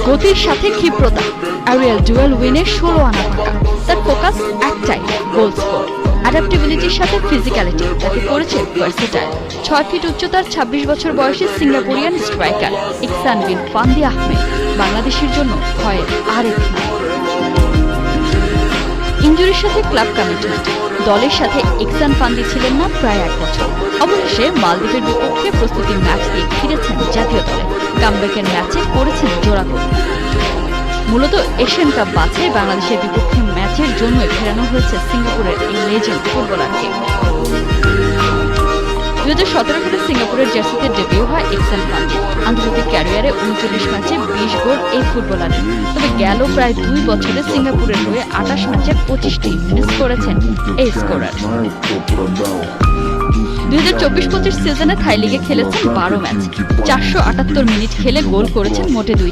গতির সাথে ক্ষিপ্রতা, Ariel dual উইনে 16 আনা পাকা। তার ফোকাস একটাই, গোল স্কোর। অ্যাডাপ্টেবিলিটির সাথে ফিজিক্যালিটি তাকে করেছে ভার্সেটাইল। 6 ফিট উচ্চতার 26 বছর বয়সী সিঙ্গাপুরিয়ান স্ট্রাইকার ইকসান বিন ফান্দি আহমেদ বাংলাদেশের জন্য ভয়ের আরেক নাম। ইনজুরির সাথে ক্লাব কমিটমেন্ট, দলের সাথে ইকসান ফান্দি ছিলেন না প্রায় 1 বছর। অবশেষে মালদ্বীপের বিপক্ষে প্রস্তুতি ম্যাচ দিয়ে ফিরেছেন জাতীয় দলে। কামব্যাকের ম্যাচে করেছেন জোড়া গোল। মূলত এশিয়ান কাপ বাছাই বাংলাদেশের বিপক্ষে ম্যাচের জন্যই ফেরানো হয়েছে সিঙ্গাপুরের এই লেজেন্ড ফুটবলারকে। 2017 সালে সিঙ্গাপুরের জার্সিতে ডেবিউ হয় ইকসান ফান্দি। আন্তর্জাতিক ক্যারিয়ারে 39 ম্যাচে 20 গোল এই ফুটবলারের। তবে গেল প্রায় 2 বছরে সিঙ্গাপুরের হয়ে 28 ম্যাচে 25টি মিস করেছেন এই স্কোরার। 2024-25 সিজনে থাই লিগে খেলেছেন 12 ম্যাচ, 478 মিনিট খেলে গোল করেছেন মোটে 2।